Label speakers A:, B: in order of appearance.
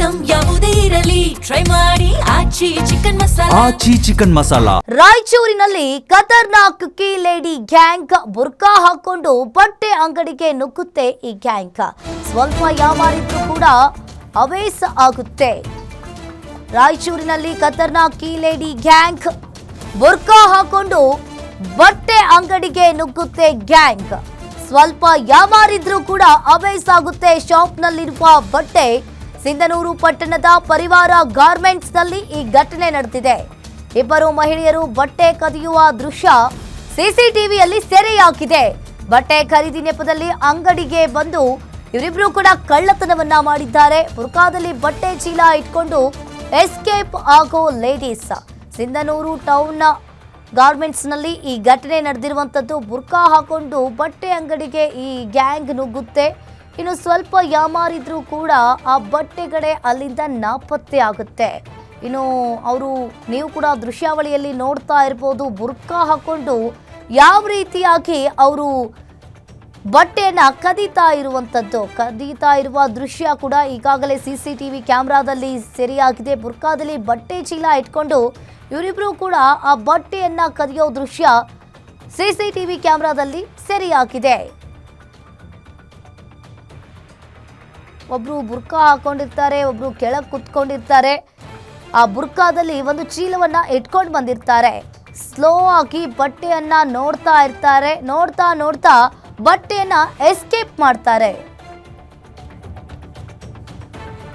A: Item ಯಾವುದೇ ಇರಲಿ try ಮಾಡಿ ಆಚಿ ಚಿಕನ್ ಮಸಾಲಾ.
B: ರಾಯಚೂರಿನಲ್ಲಿ ಖತರ್ನಾಕ್ ಕೀ ಲೇಡಿ ಗ್ಯಾಂಗ್ ಬುರ್ಕಾ ಹಾಕೊಂಡು ಬಟ್ಟೆ ಅಂಗಡಿಗೆ ನುಗ್ಗುತ್ತೆ. ಈ ಗ್ಯಾಂಗ್ ಸ್ವಲ್ಪ ಯಾಮಾರಿದ್ರು ಕೂಡ ಅವೇಸ ಆಗುತ್ತೆ. ರಾಯಚೂರಿನಲ್ಲಿ ಖತರ್ನಾಕ್ ಕೀ ಲೇಡಿ ಗ್ಯಾಂಗ್ ಬುರ್ಕಾ ಹಾಕೊಂಡು ಬಟ್ಟೆ ಅಂಗಡಿಗೆ ನುಗ್ಗುತ್ತೆ. ಗ್ಯಾಂಗ್ ಸ್ವಲ್ಪ ಯಾಮಾರಿದ್ರು ಕೂಡ ಅವೇಸಾಗುತ್ತೆ. ಶಾಪ್ನಲ್ಲಿರುವ ಬಟ್ಟೆ ಸಿಂಧನೂರು ಪಟ್ಟಣದ ಪರಿವಾರ ಗಾರ್ಮೆಂಟ್ಸ್ ನಲ್ಲಿ ಈ ಘಟನೆ ನಡೆದಿದೆ. ಇಬ್ಬರು ಮಹಿಳೆಯರು ಬಟ್ಟೆ ಕದಿಯುವ ದೃಶ್ಯ ಸಿಸಿಟಿವಿಯಲ್ಲಿ ಸೆರೆಯಾಗಿದೆ. ಬಟ್ಟೆ ಖರೀದಿ ನೆಪದಲ್ಲಿ ಅಂಗಡಿಗೆ ಬಂದು ಇವರಿಬ್ರು ಕೂಡ ಕಳ್ಳತನವನ್ನ ಮಾಡಿದ್ದಾರೆ. ಬುರ್ಕಾದಲ್ಲಿ ಬಟ್ಟೆ ಚೀಲ ಇಟ್ಕೊಂಡು ಎಸ್ಕೇಪ್ ಆಗೋ ಲೇಡೀಸ್. ಸಿಂಧನೂರು ಟೌನ್ ಗಾರ್ಮೆಂಟ್ಸ್ ನಲ್ಲಿ ಈ ಘಟನೆ ನಡೆದಿರುವಂತದ್ದು. ಬುರ್ಕಾ ಹಾಕೊಂಡು ಬಟ್ಟೆ ಅಂಗಡಿಗೆ ಈ ಗ್ಯಾಂಗ್ ನುಗ್ಗುತ್ತೆ. ಇನ್ನು ಸ್ವಲ್ಪ ಯಾಮಾರಿದ್ರು ಕೂಡ ಆ ಬಟ್ಟೆ ಕಡೆ ಅಲ್ಲಿಂದ ನಾಪತ್ತೆ ಆಗುತ್ತೆ. ಇನ್ನು ನೀವು ಕೂಡ ದೃಶ್ಯಾವಳಿಯಲ್ಲಿ ನೋಡ್ತಾ ಇರ್ಬೋದು. ಬುರ್ಕಾ ಹಾಕೊಂಡು ಯಾವ ರೀತಿಯಾಗಿ ಅವರು ಬಟ್ಟೆಯನ್ನ ಕದೀತಾ ಇರುವ ದೃಶ್ಯ ಕೂಡ ಈಗಾಗಲೇ ಸಿಸಿಟಿವಿ ಕ್ಯಾಮೆರಾದಲ್ಲಿ ಸೆರೆಯಾಗಿದೆ. ಬುರ್ಕಾದಲ್ಲಿ ಬಟ್ಟೆ ಚೀಲ ಇಟ್ಕೊಂಡು ಇವರಿಬ್ರು ಕೂಡ ಆ ಬಟ್ಟೆಯನ್ನ ಕದಿಯೋ ದೃಶ್ಯ ಸಿಸಿಟಿವಿ ಕ್ಯಾಮೆರಾದಲ್ಲಿ ಸೆರೆಯಾಗಿದೆ. ಒಬ್ರು ಬುರ್ಕಾ ಹಾಕೊಂಡಿರ್ತಾರೆ, ಒಬ್ರು ಕೆಳಗೆ ಕುತ್ಕೊಂಡಿರ್ತಾರೆ. ಆ ಬುರ್ಕಾದಲ್ಲಿ ಒಂದು ಚೀಲವನ್ನ ಇಟ್ಕೊಂಡು ಬಂದಿರ್ತಾರೆ. ಸ್ಲೋ ಆಗಿ ಬಟ್ಟೆಯನ್ನ ನೋಡ್ತಾ ಇರ್ತಾರೆ. ನೋಡ್ತಾ ಬಟ್ಟೆಯನ್ನ ಎಸ್ಕೇಪ್ ಮಾಡ್ತಾರೆ.